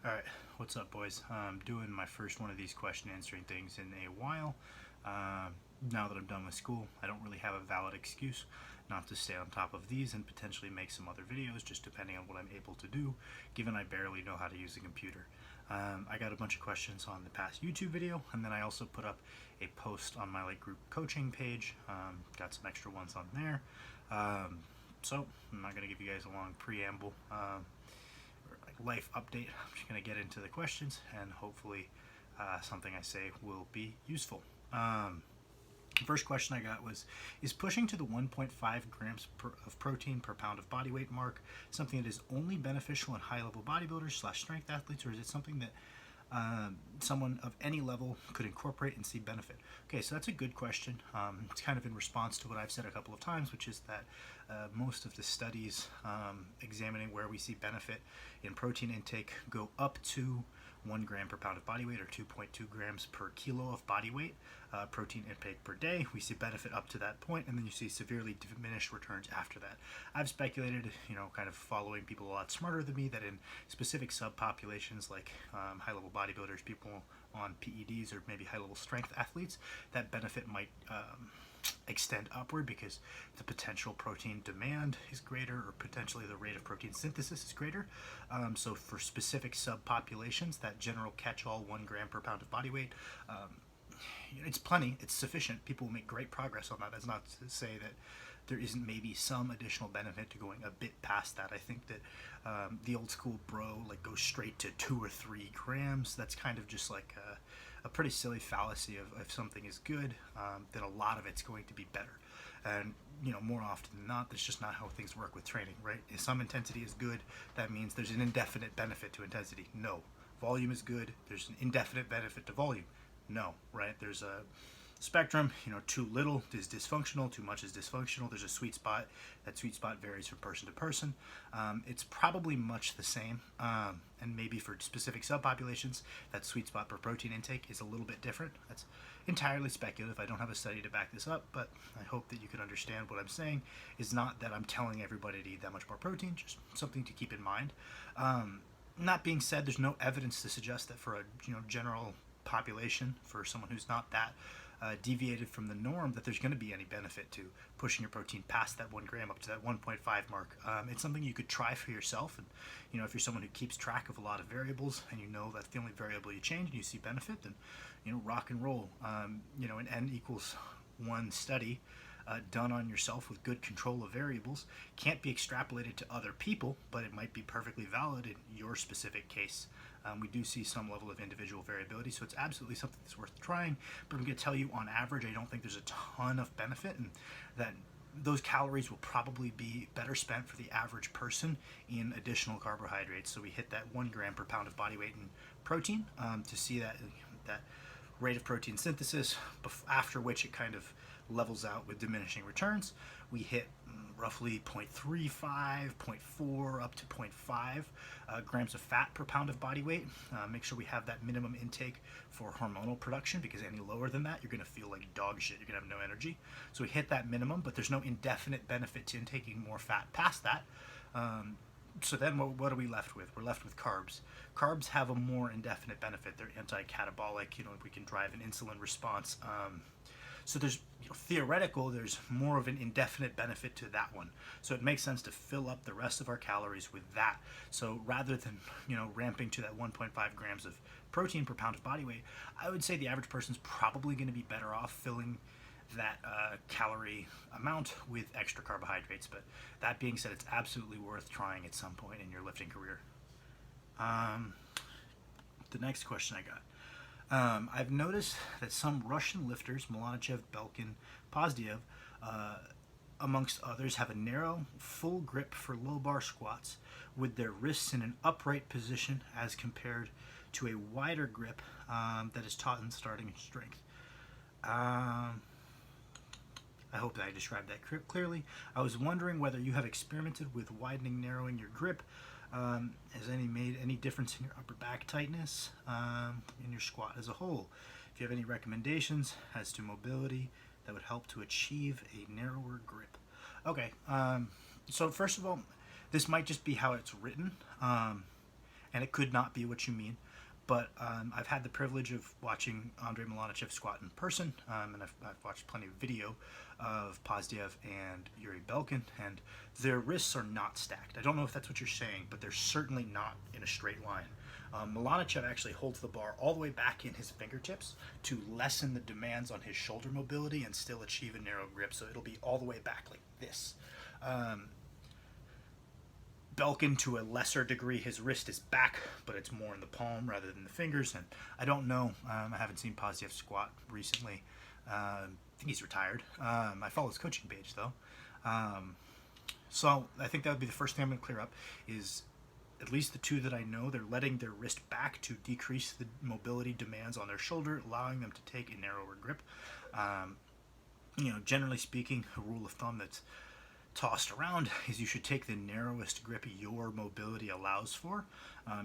Alright, what's up, boys? I'm doing my first one of these question answering things in a while. Now that I'm done with school, I don't really have a valid excuse not to stay on top of these and potentially make some other videos, just depending on what I'm able to do, given I barely know how to use a computer. I got a bunch of questions on the past YouTube video, and then I also put up a post on my group coaching page. Got some extra ones on there. So I'm not going to give you guys a long preamble. Life update. I'm just going to get into the questions and hopefully something I say will be useful. First question I got was, is pushing to the 1.5 grams of protein per pound of body weight mark something that is only beneficial in high-level bodybuilders / strength athletes, or is it something that someone of any level could incorporate and see benefit? Okay, so that's a good question. It's kind of in response to what I've said a couple of times, which is that most of the studies examining where we see benefit in protein intake go up to 1 gram per pound of body weight, or 2.2 grams per kilo of body weight protein intake per day. We see benefit up to that point, and then you see severely diminished returns after that. I've speculated, kind of following people a lot smarter than me, that in specific subpopulations like high-level bodybuilders, people on PEDs, or maybe high-level strength athletes, that benefit might extend upward because the potential protein demand is greater, or potentially the rate of protein synthesis is greater. So for specific subpopulations, that general catch-all 1 gram per pound of body weight, it's plenty, it's sufficient. People will make great progress on that. That's not to say that there isn't maybe some additional benefit to going a bit past that. I think that the old school bro goes straight to 2 or 3 grams. That's kind of just like a pretty silly fallacy of if something is good, then a lot of it's going to be better. And more often than not, that's just not how things work with training, right? If some intensity is good, that means there's an indefinite benefit to intensity. No. Volume is good, there's an indefinite benefit to volume. No, right? There's a spectrum. Too little is dysfunctional, too much is dysfunctional. There's a sweet spot. That sweet spot varies from person to person. It's probably much the same, and maybe for specific subpopulations, that sweet spot per protein intake is a little bit different. That's entirely speculative. I don't have a study to back this up, but I hope that you can understand what I'm saying is not that I'm telling everybody to eat that much more protein, just something to keep in mind. Not being said, there's no evidence to suggest that for a general population, for someone who's not that deviated from the norm, that there's going to be any benefit to pushing your protein past that 1 gram up to that 1.5 mark. It's something you could try for yourself, and if you're someone who keeps track of a lot of variables and that's the only variable you change and you see benefit, then rock and roll. An N equals 1 study done on yourself with good control of variables can't be extrapolated to other people, but it might be perfectly valid in your specific case. We do see some level of individual variability, so it's absolutely something that's worth trying. But I'm going to tell you, on average, I don't think there's a ton of benefit, and that those calories will probably be better spent for the average person in additional carbohydrates. So we hit that 1 gram per pound of body weight in protein to see that rate of protein synthesis, after which it kind of levels out with diminishing returns. We hit roughly 0.35, 0.4, up to 0.5 grams of fat per pound of body weight. Make sure we have that minimum intake for hormonal production, because any lower than that, you're going to feel like dog shit. You're going to have no energy. So we hit that minimum, but there's no indefinite benefit to intaking more fat past that. So then what are we left with? We're left with carbs. Carbs have a more indefinite benefit. They're anti-catabolic. We can drive an insulin response. So there's there's more of an indefinite benefit to that one. So it makes sense to fill up the rest of our calories with that. So rather than ramping to that 1.5 grams of protein per pound of body weight, I would say the average person's probably going to be better off filling that calorie amount with extra carbohydrates. But that being said, it's absolutely worth trying at some point in your lifting career. The next question I got. I've noticed that some Russian lifters, Milanichev, Belkin, Pozdiev, amongst others, have a narrow, full grip for low bar squats with their wrists in an upright position as compared to a wider grip that is taught in starting strength. I hope that I described that clearly. I was wondering whether you have experimented with widening, narrowing your grip. Has any made any difference in your upper back tightness, in your squat as a whole? If you have any recommendations as to mobility that would help to achieve a narrower grip. Okay, so first of all, this might just be how it's written. and it could not be what you mean. But I've had the privilege of watching Andrei Milanichev squat in person, and I've watched plenty of video of Pozdiev and Yuri Belkin, and their wrists are not stacked. I don't know if that's what you're saying, but they're certainly not in a straight line. Milanichev actually holds the bar all the way back in his fingertips to lessen the demands on his shoulder mobility and still achieve a narrow grip, so it'll be all the way back like this. Belkin, to a lesser degree, his wrist is back, but it's more in the palm rather than the fingers. And I don't know. I haven't seen Pozdiev squat recently. I think he's retired. I follow his coaching page, though. So I think that would be the first thing I'm going to clear up is at least the two that I know, they're letting their wrist back to decrease the mobility demands on their shoulder, allowing them to take a narrower grip. Generally speaking, a rule of thumb that's tossed around is you should take the narrowest grip your mobility allows for.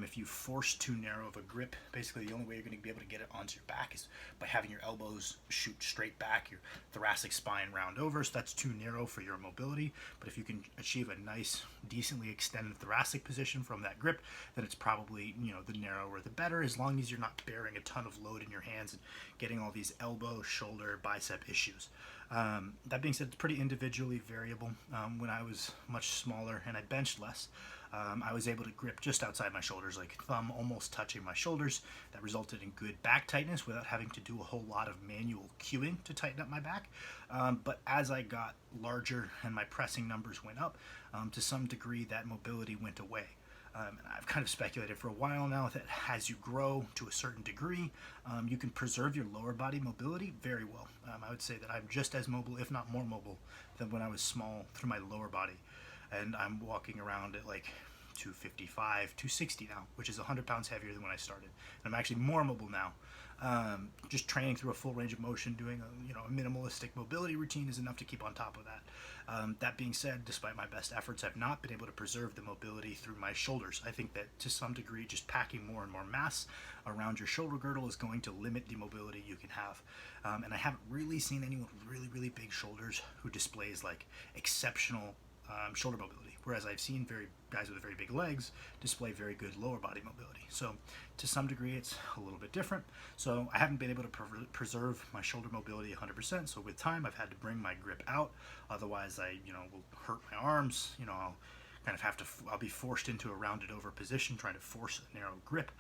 If you force too narrow of a grip, basically the only way you're going to be able to get it onto your back is by having your elbows shoot straight back, your thoracic spine round over, so that's too narrow for your mobility. But if you can achieve a nice, decently extended thoracic position from that grip, then it's probably, the narrower the better, as long as you're not bearing a ton of load in your hands and getting all these elbow, shoulder, bicep issues. That being said, it's pretty individually variable. When I was much smaller and I benched less, I was able to grip just outside my shoulders, like thumb almost touching my shoulders. That resulted in good back tightness without having to do a whole lot of manual cueing to tighten up my back. But as I got larger and my pressing numbers went up, to some degree that mobility went away. And I've kind of speculated for a while now that as you grow to a certain degree, you can preserve your lower body mobility very well. I would say that I'm just as mobile, if not more mobile, than when I was small through my lower body. And I'm walking around at like 255, 260 now, which is 100 pounds heavier than when I started. And I'm actually more mobile now. Just training through a full range of motion, doing a minimalistic mobility routine is enough to keep on top of that. That being said, despite my best efforts, I've not been able to preserve the mobility through my shoulders. I think that to some degree, just packing more and more mass around your shoulder girdle is going to limit the mobility you can have. And I haven't really seen anyone with really, really big shoulders who displays like exceptional shoulder mobility, whereas I've seen guys with very big legs display very good lower body mobility. So to some degree it's a little bit different. So I haven't been able to preserve my shoulder mobility 100%, so with time I've had to bring my grip out, otherwise I will hurt my arms. I'll kind of I'll be forced into a rounded over position trying to force a narrow grip.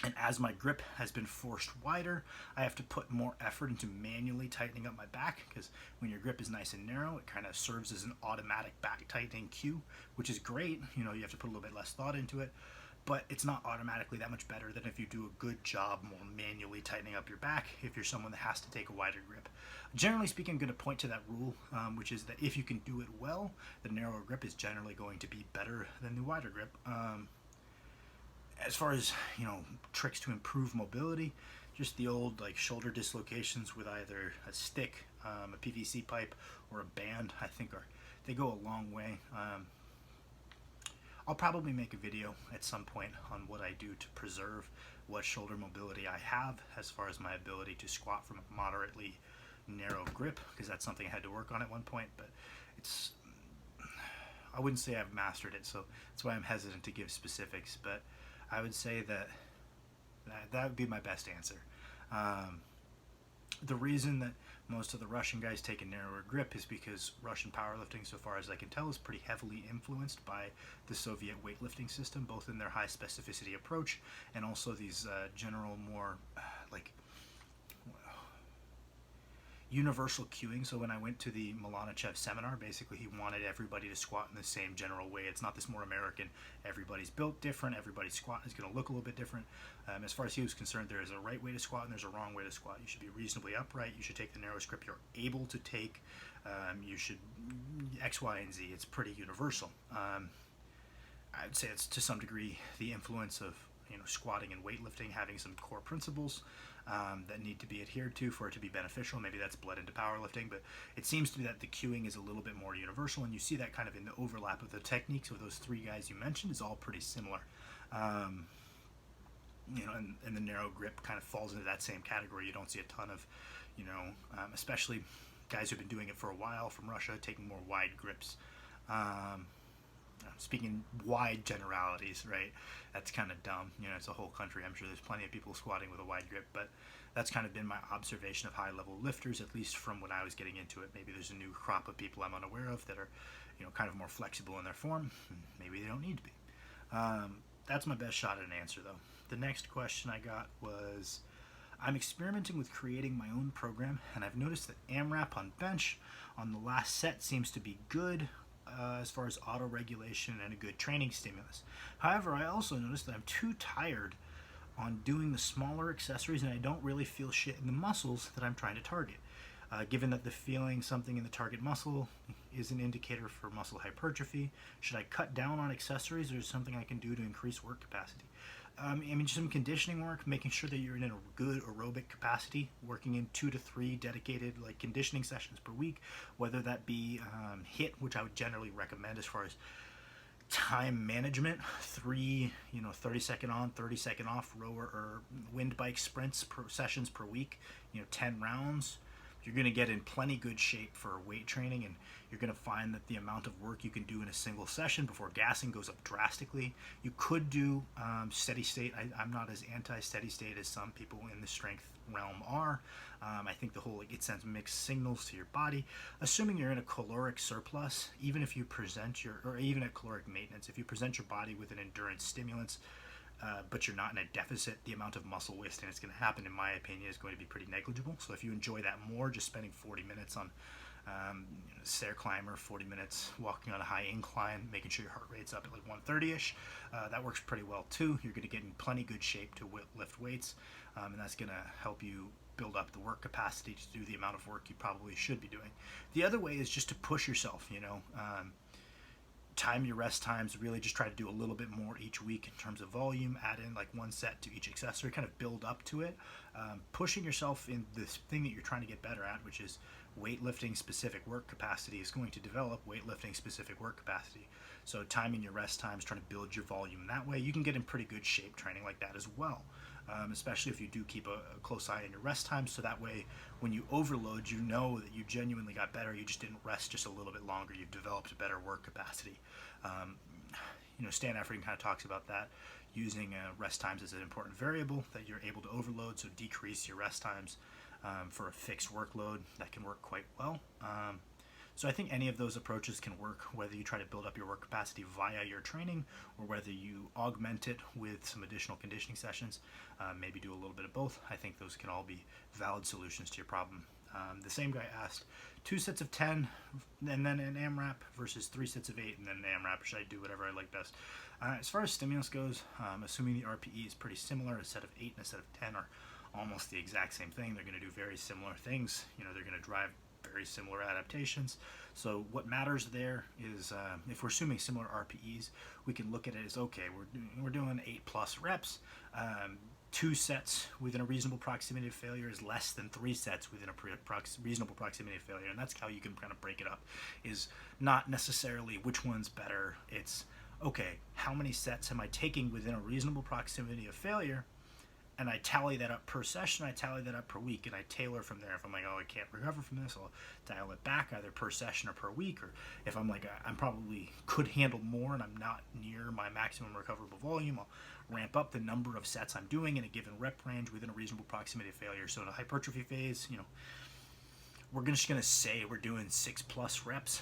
And as my grip has been forced wider, I have to put more effort into manually tightening up my back, because when your grip is nice and narrow, it kind of serves as an automatic back tightening cue, which is great. You have to put a little bit less thought into it, but it's not automatically that much better than if you do a good job more manually tightening up your back if you're someone that has to take a wider grip. Generally speaking, I'm going to point to that rule, which is that if you can do it well, the narrower grip is generally going to be better than the wider grip. As far as tricks to improve mobility, just the old like shoulder dislocations with either a stick, a PVC pipe, or a band, I think they go a long way. I'll probably make a video at some point on what I do to preserve what shoulder mobility I have as far as my ability to squat from a moderately narrow grip, because that's something I had to work on at one point, but I wouldn't say I've mastered it, so that's why I'm hesitant to give specifics, but I would say that would be my best answer. The reason that most of the Russian guys take a narrower grip is because Russian powerlifting, so far as I can tell, is pretty heavily influenced by the Soviet weightlifting system, both in their high specificity approach and also these general more like universal cueing. So when I went to the Milanichev seminar, basically he wanted everybody to squat in the same general way. It's not this more American, everybody's built different, everybody's squat is going to look a little bit different. As far as he was concerned, there is a right way to squat and there's a wrong way to squat. You should be reasonably upright, you should take the narrowest grip you're able to take, you should X, Y, and Z. It's pretty universal. I would say it's to some degree the influence of squatting and weightlifting having some core principles that need to be adhered to for it to be beneficial. Maybe that's bled into powerlifting, but it seems to be that the cueing is a little bit more universal, and you see that kind of in the overlap of the techniques of those three guys you mentioned is all pretty similar. And the narrow grip kind of falls into that same category. You don't see a ton of, especially guys who've been doing it for a while from Russia taking more wide grips. speaking wide generalities, right? That's kind of dumb. It's a whole country. I'm sure there's plenty of people squatting with a wide grip, but that's kind of been my observation of high level lifters, at least from when I was getting into it. Maybe there's a new crop of people I'm unaware of that are, kind of more flexible in their form. Maybe they don't need to be. That's my best shot at an answer, though. The next question I got was, I'm experimenting with creating my own program, and I've noticed that AMRAP on bench on the last set seems to be good as far as auto regulation and a good training stimulus. However, I also noticed that I'm too tired on doing the smaller accessories, and I don't really feel shit in the muscles that I'm trying to target. Given that the feeling something in the target muscle is an indicator for muscle hypertrophy, should I cut down on accessories, or is there something I can do to increase work capacity? Just some conditioning work, making sure that you're in a good aerobic capacity, working in 2 to 3 dedicated conditioning sessions per week, whether that be HIIT, which I would generally recommend as far as time management, 3 30-second on, 30-second off rower or wind bike sprints sessions per week, 10 rounds. You're going to get in plenty good shape for weight training, and you're going to find that the amount of work you can do in a single session before gassing goes up drastically. You could do steady state. I'm not as anti-steady state as some people in the strength realm are. I think the whole it sends mixed signals to your body. Assuming you're in a caloric surplus, even if you present or even at caloric maintenance, if you present your body with an endurance stimulants, but you're not in a deficit, the amount of muscle wasting that's going to happen, in my opinion, is going to be pretty negligible. So if you enjoy that more, just spending 40 minutes on stair climber, 40 minutes walking on a high incline, making sure your heart rate's up at 130-ish, that works pretty well too. You're going to get in plenty good shape to lift weights, and that's going to help you build up the work capacity to do the amount of work you probably should be doing. The other way is just to push yourself, time your rest times, really just try to do a little bit more each week in terms of volume, add in 1 set to each accessory, kind of build up to it. Pushing yourself in this thing that you're trying to get better at, which is weightlifting specific work capacity, is going to develop weightlifting specific work capacity. So timing your rest times, trying to build your volume that way, you can get in pretty good shape training like that as well. Especially if you do keep a close eye on your rest times, so that way when you overload, you know that you genuinely got better. You just didn't rest just a little bit longer. You've developed a better work capacity. Stan Efferding kind of talks about that, using rest times as an important variable that you're able to overload, so decrease your rest times for a fixed workload. That can work quite well. So I think any of those approaches can work, whether you try to build up your work capacity via your training or whether you augment it with some additional conditioning sessions, maybe do a little bit of both. I think those can all be valid solutions to your problem. The same guy asked 2 sets of 10 and then an AMRAP versus 3 sets of 8 and then an AMRAP, or should I do whatever I like best? As far as stimulus goes, assuming the RPE is pretty similar, a set of 8 and a set of 10 are almost the exact same thing. They're going to do very similar things. They're going to drive very similar adaptations. So what matters there is if we're assuming similar RPEs, we can look at it as, okay, we're doing 8+ reps. 2 sets within a reasonable proximity of failure is less than 3 sets within a reasonable proximity of failure, and that's how you can kind of break it up. Is not necessarily which one's better. It's, okay, how many sets am I taking within a reasonable proximity of failure? And I tally that up per session, I tally that up per week, and I tailor from there. If I'm like, oh, I can't recover from this, I'll dial it back either per session or per week. Or if I'm like, I'm probably could handle more and I'm not near my maximum recoverable volume, I'll ramp up the number of sets I'm doing in a given rep range within a reasonable proximity of failure. So in a hypertrophy phase, we're just going to say we're doing 6+ reps.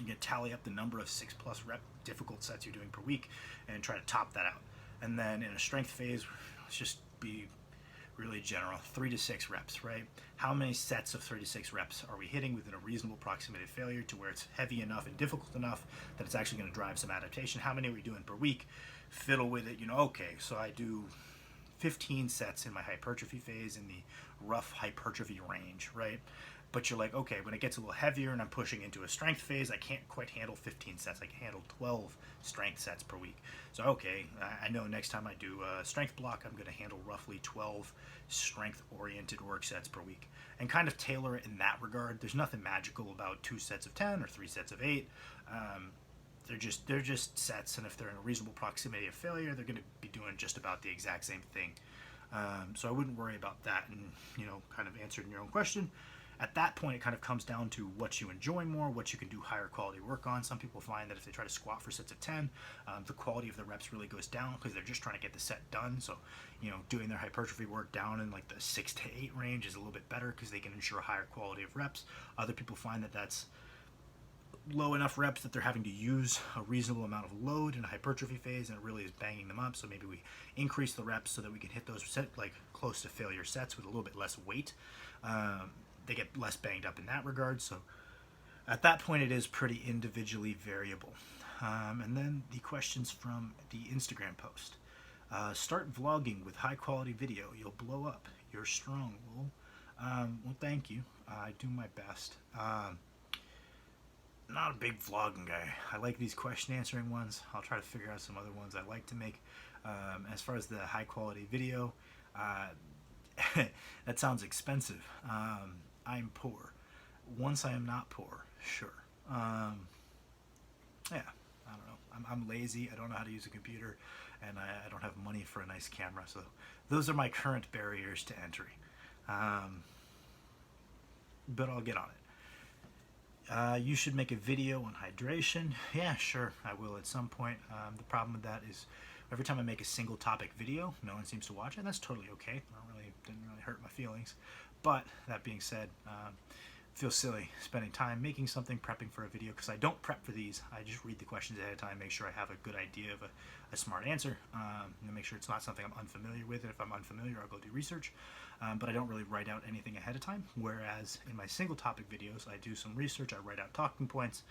You can tally up the number of 6+ rep difficult sets you're doing per week and try to top that out. And then in a strength phase, let's just be really general, 3 to 6 reps, right? How many sets of 3 to 6 reps are we hitting within a reasonable proximity of failure to where it's heavy enough and difficult enough that it's actually going to drive some adaptation? How many are we doing per week? Fiddle with it, okay, so I do 15 sets in my hypertrophy phase in the rough hypertrophy range, right? But you're like, okay, when it gets a little heavier and I'm pushing into a strength phase, I can't quite handle 15 sets. I can handle 12 strength sets per week. So, okay, I know next time I do a strength block, I'm going to handle roughly 12 strength-oriented work sets per week. And kind of tailor it in that regard. There's nothing magical about 2 sets of 10 or 3 sets of 8. They're just sets, and if they're in a reasonable proximity of failure, they're going to be doing just about the exact same thing. So I wouldn't worry about that, and kind of answering your own question. at that point, it kind of comes down to what you enjoy more, what you can do higher quality work on. Some people find that if they try to squat for sets of 10, the quality of the reps really goes down because they're just trying to get the set done. So, doing their hypertrophy work down in like the 6 to 8 range is a little bit better because they can ensure higher quality of reps. Other people find that that's low enough reps that they're having to use a reasonable amount of load in a hypertrophy phase, and it really is banging them up. So maybe we increase the reps so that we can hit those like close to failure sets with a little bit less weight. They get less banged up in that regard. So at that point, it is pretty individually variable. And then the questions from the Instagram post. Start vlogging with high quality video. You'll blow up. You're strong, Will. Well, thank you. I do my best. Not a big vlogging guy. I like these question answering ones. I'll try to figure out some other ones I like to make. As far as the high quality video, that sounds expensive. I'm poor. Once I am not poor, sure. Yeah, I don't know. I'm lazy. I don't know how to use a computer, and I don't have money for a nice camera. So those are my current barriers to entry. But I'll get on it. You should make a video on hydration. Yeah, sure, I will at some point. The problem with that is every time I make a single topic video, no one seems to watch it, and that's totally okay. Didn't really hurt my feelings. But that being said, feels silly spending time making something, prepping for a video, because I don't prep for these. I just read the questions ahead of time, make sure I have a good idea of a smart answer, and make sure it's not something I'm unfamiliar with. And if I'm unfamiliar, I'll go do research. But I don't really write out anything ahead of time, whereas in my single topic videos, I do some research, I write out talking points.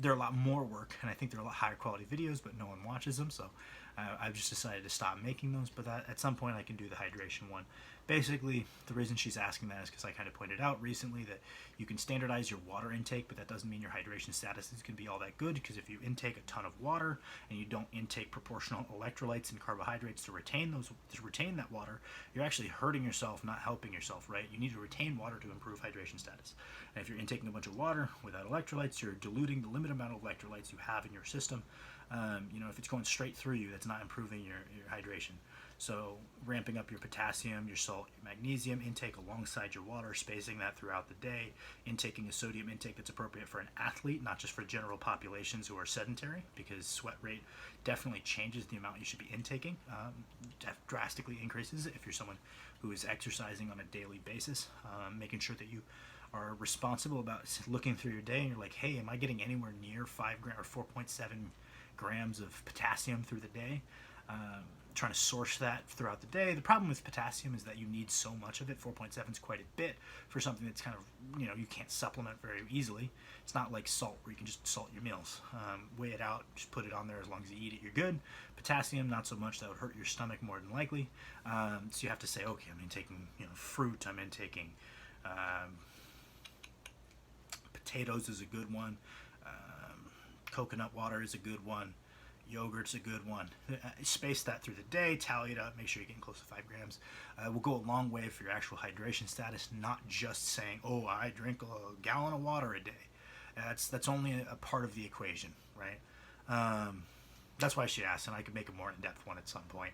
They're a lot more work, and I think they're a lot higher quality videos, but no one watches them, so I've just decided to stop making those. But at some point I can do the hydration one. Basically, the reason she's asking that is because I kind of pointed out recently that you can standardize your water intake, but that doesn't mean your hydration status is going to be all that good, because if you intake a ton of water and you don't intake proportional electrolytes and carbohydrates to retain that water, you're actually hurting yourself, not helping yourself, right? You need to retain water to improve hydration status. And if you're intaking a bunch of water without electrolytes, you're diluting the limited amount of electrolytes you have in your system. If it's going straight through you, that's not improving your hydration. So ramping up your potassium, your salt, your magnesium intake alongside your water, spacing that throughout the day, intaking a sodium intake that's appropriate for an athlete, not just for general populations who are sedentary, because sweat rate definitely changes the amount you should be intaking. Drastically increases if you're someone who is exercising on a daily basis. Making sure that you are responsible about looking through your day and you're like, hey, am I getting anywhere near 5 grams or 4.7 grams of potassium through the day? Trying to source that throughout the day. The problem with potassium is that you need so much of it. 4.7 is quite a bit for something that's kind of, you can't supplement very easily. It's not like salt where you can just salt your meals. Weigh it out, just put it on there. As long as you eat it, you're good. Potassium, not so much. That would hurt your stomach more than likely. So you have to say, okay, I'm intaking fruit. I'm intaking potatoes is a good one. Coconut water is a good one. Yogurt's a good one. Space that through the day, tally it up, make sure you're getting close to 5 grams. Will go a long way for your actual hydration status, not just saying, oh, I drink a gallon of water a day. That's only a part of the equation, right? That's why she asked, and I could make a more in-depth one at some point.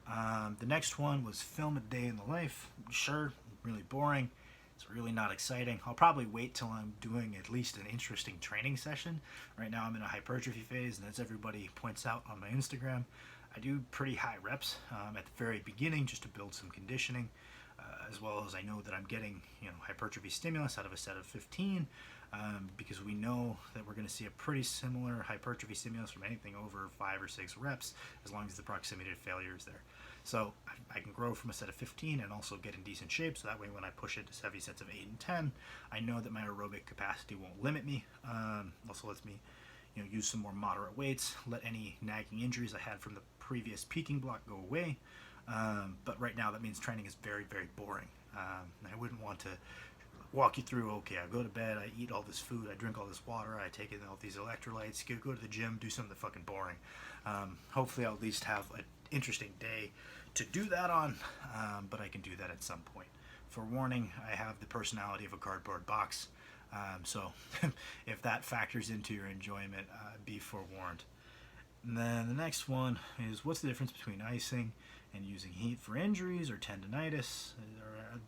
The next one was film a day in the life. Sure, really boring. It's really not exciting. I'll probably wait till I'm doing at least an interesting training session. Right now I'm in a hypertrophy phase, and as everybody points out on my Instagram, I do pretty high reps at the very beginning just to build some conditioning, as well as I know that I'm getting hypertrophy stimulus out of a set of 15, because we know that we're going to see a pretty similar hypertrophy stimulus from anything over 5 or 6 reps, as long as the proximity to failure is there. So I can grow from a set of 15 and also get in decent shape, so that way when I push it to heavy sets of 8 and 10, I know that my aerobic capacity won't limit me. Also lets me use some more moderate weights, let any nagging injuries I had from the previous peaking block go away. But right now that means training is very, very boring. I wouldn't want to walk you through, okay, I go to bed, I eat all this food, I drink all this water, I take in all these electrolytes, go to the gym, do something fucking boring. Hopefully I'll at least have an interesting day to do that on, but I can do that at some point. For warning, I have the personality of a cardboard box, so if that factors into your enjoyment, be forewarned. And then the next one is, what's the difference between icing and using heat for injuries or tendonitis?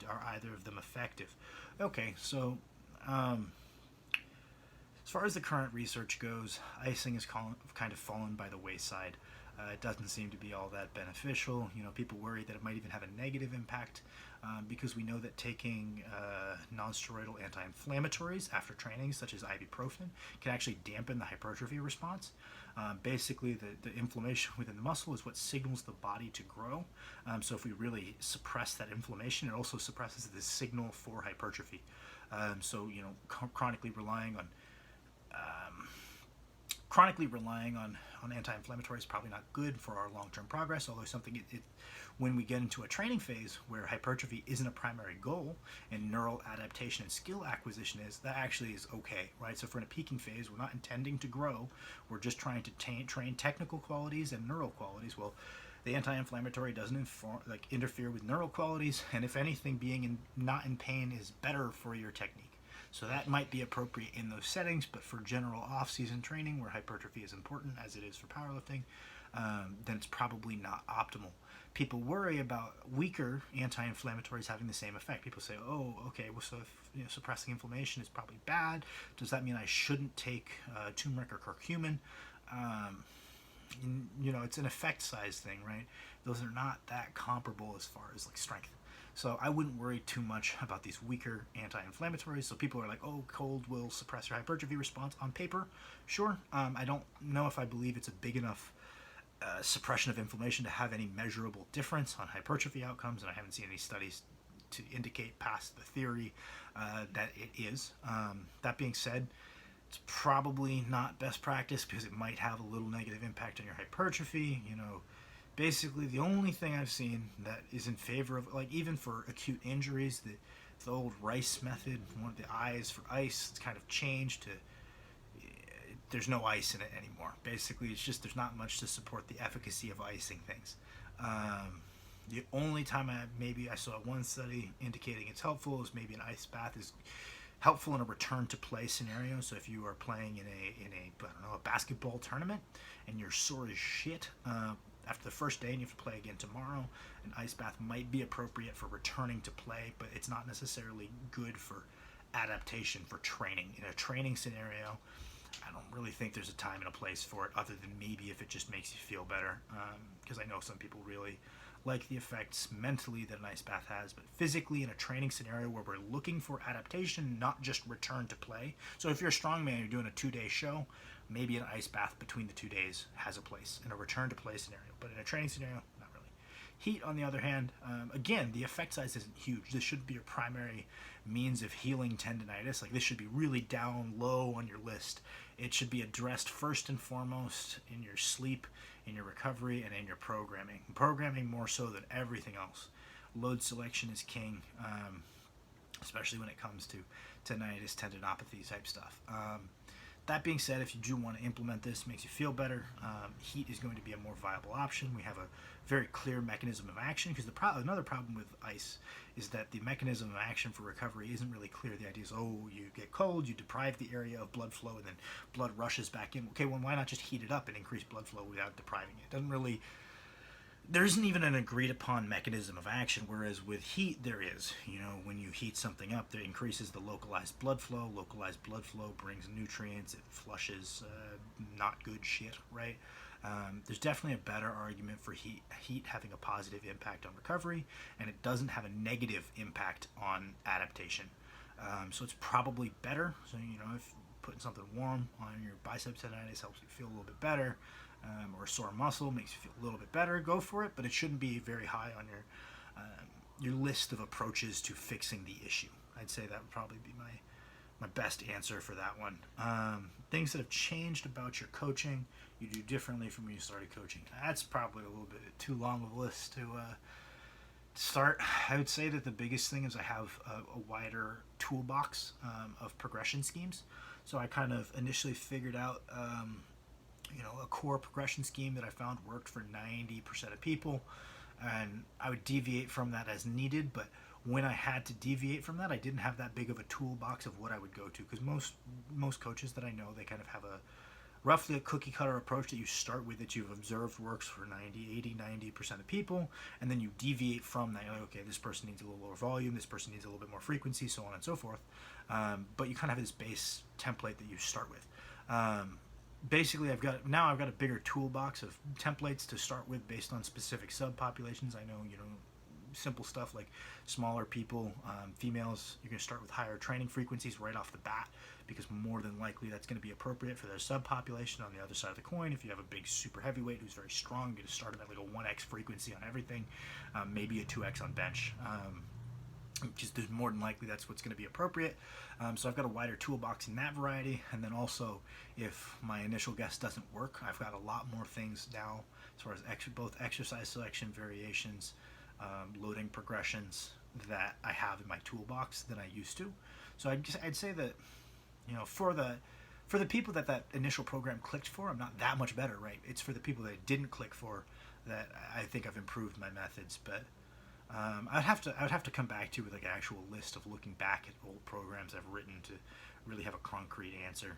Are either of them effective? Okay, so as far as the current research goes, icing is kind of fallen by the wayside. It doesn't seem to be all that beneficial. People worry that it might even have a negative impact because we know that taking non-steroidal anti-inflammatories after training, such as ibuprofen, can actually dampen the hypertrophy response. Basically, the inflammation within the muscle is what signals the body to grow. So if we really suppress that inflammation, it also suppresses the signal for hypertrophy. So chronically relying on anti-inflammatory is probably not good for our long-term progress, although something when we get into a training phase where hypertrophy isn't a primary goal and neural adaptation and skill acquisition is, that actually is okay, right? So if we're in a peaking phase, we're not intending to grow, we're just trying to train technical qualities and neural qualities. Well, the anti-inflammatory doesn't interfere with neural qualities, and if anything, being not in pain is better for your technique. So that might be appropriate in those settings, but for general off-season training where hypertrophy is important, as it is for powerlifting, then it's probably not optimal. People worry about weaker anti-inflammatories having the same effect. People say, oh, okay, well, so if suppressing inflammation is probably bad, does that mean I shouldn't take turmeric or curcumin? It's an effect size thing, right? Those are not that comparable as far as strength. So I wouldn't worry too much about these weaker anti-inflammatories. So people are like, oh, cold will suppress your hypertrophy response. On paper, sure. I don't know if I believe it's a big enough suppression of inflammation to have any measurable difference on hypertrophy outcomes, and I haven't seen any studies to indicate past the theory that it is. That being said, it's probably not best practice because it might have a little negative impact on your hypertrophy. Basically, the only thing I've seen that is in favor of, even for acute injuries, the old Rice method, one of the I's for ice, it's kind of changed to there's no ice in it anymore. Basically, it's just there's not much to support the efficacy of icing things. The only time I saw one study indicating it's helpful is maybe an ice bath is helpful in a return to play scenario. So if you are playing in a basketball tournament and you're sore as shit after the first day and you have to play again tomorrow, an ice bath might be appropriate for returning to play, but it's not necessarily good for adaptation for training. In a training scenario, I don't really think there's a time and a place for it, other than maybe if it just makes you feel better, because I know some people really like the effects mentally that an ice bath has, but physically in a training scenario where we're looking for adaptation, not just return to play. So if you're a strongman, you're doing a 2-day show, maybe an ice bath between the 2 days has a place in a return to play scenario, but in a training scenario, not really. Heat, on the other hand, again, the effect size isn't huge. This shouldn't be your primary means of healing tendonitis. This should be really down low on your list. It should be addressed first and foremost in your sleep, in your recovery, and in your programming. Programming more so than everything else. Load selection is king, especially when it comes to tendinitis, tendinopathy type stuff. That being said, if you do want to implement this, makes you feel better, heat is going to be a more viable option. We have a very clear mechanism of action, because another problem with ice is that the mechanism of action for recovery isn't really clear. The idea is, you get cold, you deprive the area of blood flow, and then blood rushes back in. Okay, well, why not just heat it up and increase blood flow without depriving it? There isn't even an agreed upon mechanism of action, whereas with heat there is. When you heat something up, it increases the localized blood flow. Localized blood flow brings nutrients, it flushes not good shit, right? There's definitely a better argument for heat having a positive impact on recovery, and it doesn't have a negative impact on adaptation. So it's probably better. So, if putting something warm on your biceps tendonitis helps you feel a little bit better, or a sore muscle makes you feel a little bit better, go for it, but it shouldn't be very high on your list of approaches to fixing the issue. I'd say that would probably be my best answer for that one. Things that have changed about your coaching, you do differently from when you started coaching. That's probably a little bit too long of a list to start. I would say that the biggest thing is I have a wider toolbox of progression schemes. So I kind of initially figured out a core progression scheme that I found worked for 90% of people, and I would deviate from that as needed. But when I had to deviate from that, I didn't have that big of a toolbox of what I would go to, because most coaches that I know, they kind of have roughly a cookie cutter approach that you start with, that you've observed works for 90% of people, and then you deviate from that. You're like, okay, this person needs a little lower volume, this person needs a little bit more frequency, so on and so forth. But you kind of have this base template that you start with. Basically, I've got a bigger toolbox of templates to start with based on specific subpopulations. I know, simple stuff like smaller people, females, you're going to start with higher training frequencies right off the bat, because more than likely that's going to be appropriate for their subpopulation. On the other side of the coin, if you have a big super heavyweight who's very strong, you're going to start at like a 1x frequency on everything, maybe a 2x on bench. Just more than likely that's what's going to be appropriate. So I've got a wider toolbox in that variety, and then also if my initial guess doesn't work, I've got a lot more things now as far as both exercise selection variations, loading progressions that I have in my toolbox than I used to. So I'd say that, for the people that initial program clicked for, I'm not that much better, right? It's for the people that it didn't click for that I think I've improved my methods. But I'd have to come back to you with like an actual list of looking back at old programs I've written to really have a concrete answer.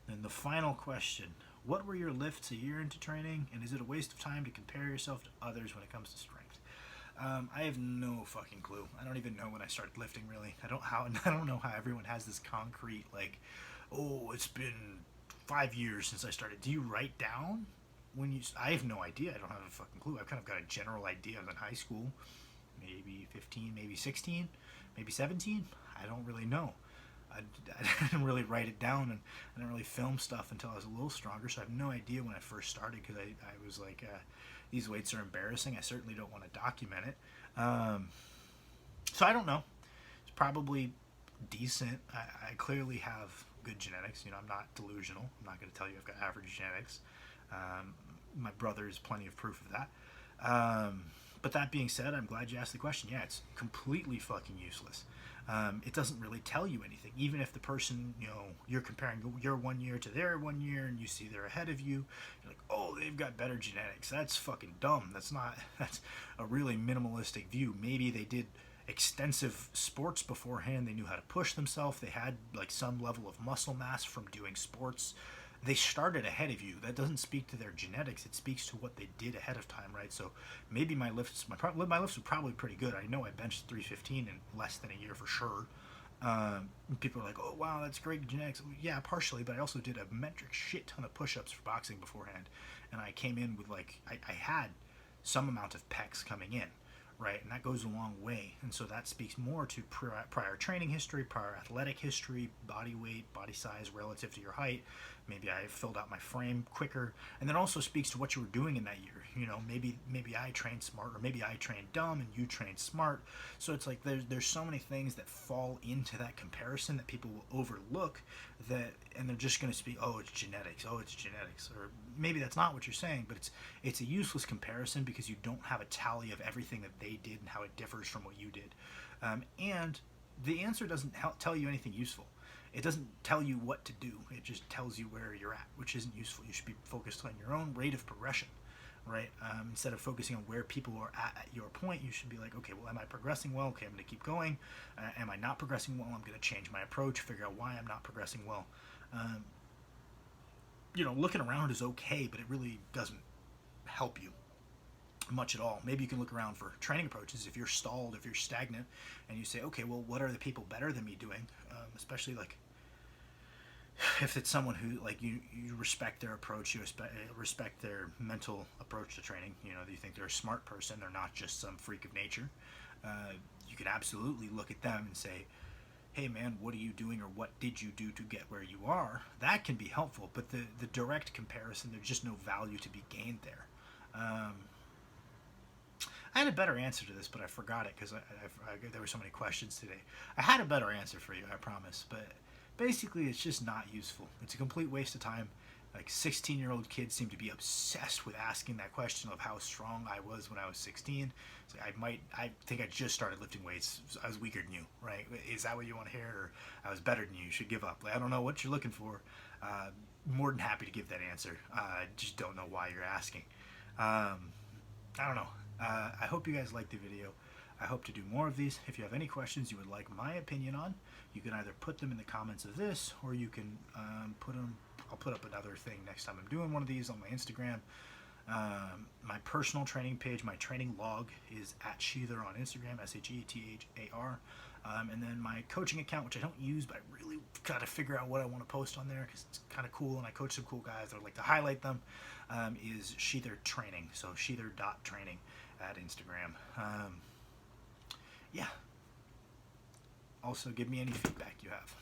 Then the final question: what were your lifts a year into training, and is it a waste of time to compare yourself to others when it comes to strength? I have no fucking clue. I don't even know when I started lifting, really. I don't know how everyone has this concrete, like, oh, it's been 5 years since I started. Do you write down when you? I have no idea. I don't have a fucking clue. I've kind of got a general idea of in high school, maybe 15, maybe 16, maybe 17. I don't really know. I didn't really write it down, and I didn't really film stuff until I was a little stronger, so I have no idea when I first started, because I was like, these weights are embarrassing. I certainly don't want to document it. So I don't know. It's probably decent. I clearly have good genetics. I'm not delusional. I'm not going to tell you I've got average genetics. My brother is plenty of proof of that. But that being said, I'm glad you asked the question. Yeah, it's completely fucking useless. It doesn't really tell you anything. Even if the person, you're comparing your 1 year to their 1 year, and you see they're ahead of you, you're like, oh, they've got better genetics. That's fucking dumb. That's a really minimalistic view. Maybe they did extensive sports beforehand. They knew how to push themselves. They had like some level of muscle mass from doing sports. They started ahead of you. That doesn't speak to their genetics. It speaks to what they did ahead of time, right? So maybe my lifts were probably pretty good. I know I benched 315 in less than a year for sure. People are like, oh wow, that's great genetics. Yeah, partially, but I also did a metric shit ton of push-ups for boxing beforehand, and I came in with like I had some amount of pecs coming in, right? And that goes a long way. And so that speaks more to prior training history, prior athletic history, body weight, body size relative to your height. Maybe I filled out my frame quicker. And then also speaks to what you were doing in that year. Maybe I trained smart, or maybe I trained dumb and you trained smart. So it's like there's so many things that fall into that comparison that people will overlook, and they're just going to speak, oh, it's genetics. Or maybe that's not what you're saying, but it's a useless comparison, because you don't have a tally of everything that they did and how it differs from what you did. And the answer doesn't tell you anything useful. It doesn't tell you what to do. It just tells you where you're at, which isn't useful. You should be focused on your own rate of progression, right? Instead of focusing on where people are at your point, you should be like, okay, well, am I progressing well? Okay, I'm going to keep going. Am I not progressing well? I'm going to change my approach, figure out why I'm not progressing well. Looking around is okay, but it really doesn't help you much at all. Maybe you can look around for training approaches if you're stalled, if you're stagnant, and you say, okay, well, what are the people better than me doing? Especially like if it's someone who like you respect their approach, you respect their mental approach to training. You think they're a smart person, they're not just some freak of nature. You could absolutely look at them and say, hey man, what are you doing, or what did you do to get where you are? That can be helpful, but the direct comparison, there's just no value to be gained there. I had a better answer to this, but I forgot it because there were so many questions today. I had a better answer for you, I promise, but basically it's just not useful. It's a complete waste of time. Like 16-year-old kids seem to be obsessed with asking that question of how strong I was when I was 16. So I think I just started lifting weights. I was weaker than you, right? Is that what you want to hear? Or I was better than you should give up. Like, I don't know what you're looking for. More than happy to give that answer. Just don't know why you're asking. I don't know. I hope you guys liked the video. I hope to do more of these. If you have any questions you would like my opinion on, you can either put them in the comments of this, or you can put them. I'll put up another thing next time I'm doing one of these on my Instagram. My personal training page, my training log, is at Sheathar on Instagram, SHETHAR. And then my coaching account, which I don't use, but I really got to figure out what I want to post on there because it's kind of cool, and I coach some cool guys. I'd like to highlight them. Is Sheathar Training, so Sheathar.training at Instagram. Yeah. Also, give me any feedback you have.